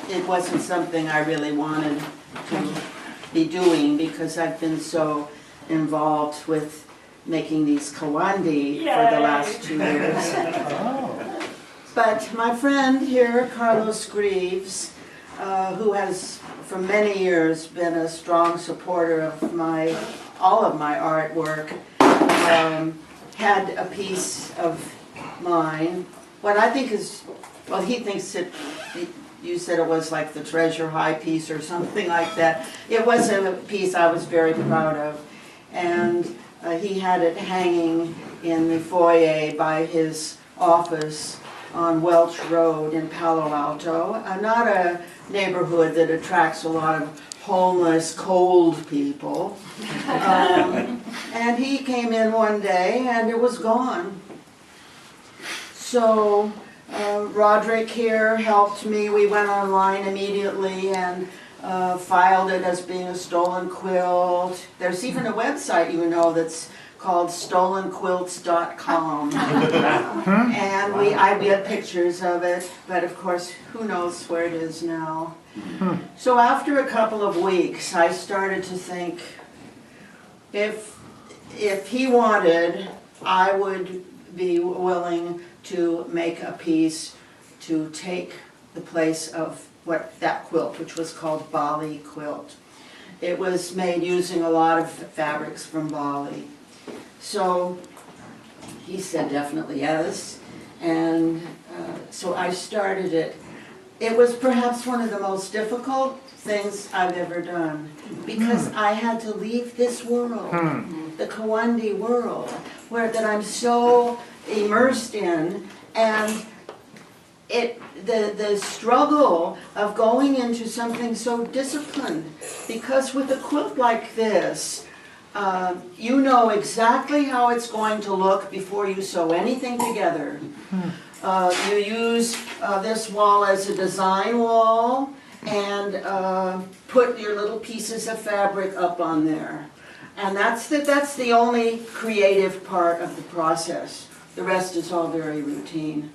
it wasn't something I really wanted to be doing because I've been so involved with making these kawandi for the last 2 years. But my friend here, Carlos Greaves, who has for many years been a strong supporter of all of my artwork, had a piece of mine. What I think is, well, he thinks you said it was like the treasure high piece or something like that. It was a piece I was very proud of. And he had it hanging in the foyer by his office on Welch Road in Palo Alto. Not a neighborhood that attracts a lot of homeless, cold people. And he came in one day and it was gone. So Roderick here helped me. We went online immediately and filed it as being a stolen quilt. There's even a website, you know, that's called stolenquilts.com. And I had pictures of it, but of course, who knows where it is now. So after a couple of weeks, I started to think, if he wanted, I would be willing to make a piece to take the place of that quilt, which was called Bali quilt. It was made using a lot of fabrics from Bali. So he said definitely yes, and so I started it. It was perhaps one of the most difficult things I've ever done because I had to leave this world, the Kawandi world, that I'm so immersed in, and the struggle of going into something so disciplined, because with a quilt like this, you know exactly how it's going to look before you sew anything together. You use this wall as a design wall and put your little pieces of fabric up on there. And that's the only creative part of the process. The rest is all very routine.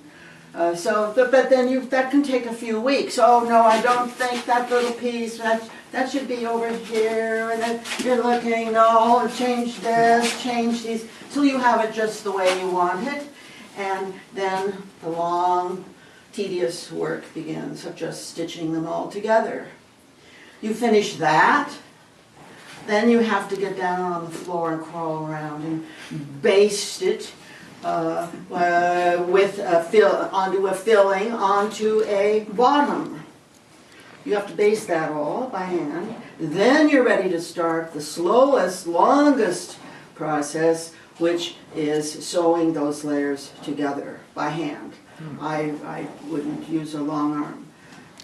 But then that can take a few weeks. Oh no, I don't think that little piece, that should be over here, and then you're looking, no, change this, change these, till you have it just the way you want it. And then the long, tedious work begins of just stitching them all together. You finish that, then you have to get down on the floor and crawl around and baste it onto a filling, onto a bottom. You have to baste that all by hand. Then you're ready to start the slowest, longest process, which is sewing those layers together by hand. I wouldn't use a long arm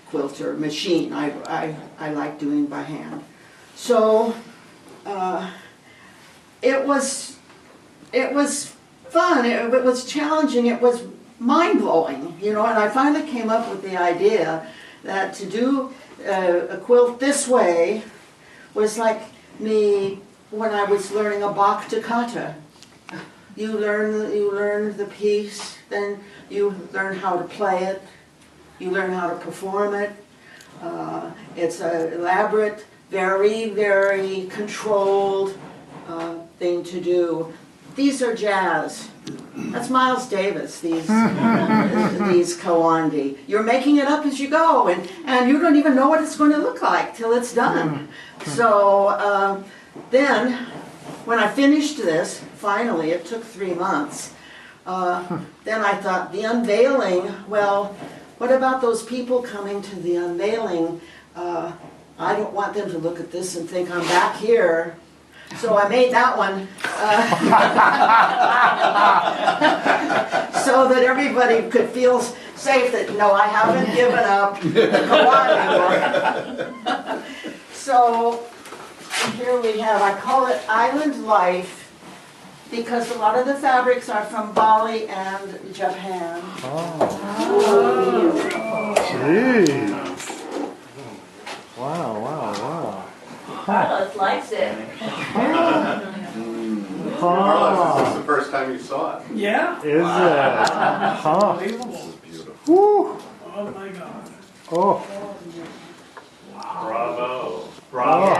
quilter machine. I like doing by hand. So it was fun. It was challenging. It was mind-blowing, you know. And I finally came up with the idea that to do a quilt this way was like me when I was learning a Bach toccata. You learn the piece, then you learn how to play it, you learn how to perform it. It's an elaborate, very, very controlled thing to do. These are jazz. That's Miles Davis, these kawandi. You're making it up as you go, and you don't even know what it's going to look like till it's done. So then, when I finished this, finally, it took 3 months, then I thought, the unveiling, well, what about those people coming to the unveiling? I don't want them to look at this and think I'm back here. So I made that one so that everybody could feel safe that, no, I haven't given up the Kawandi work. So here we have, I call it Island Life, because a lot of the fabrics are from Bali and Japan. Oh. Jeez. Wow, wow, wow. Carlos likes it. Carlos, this is the first time you saw it. Yeah? Is it? Huh. Unbelievable. Beautiful. Woo. Oh my God. Oh. Bravo. Bravo.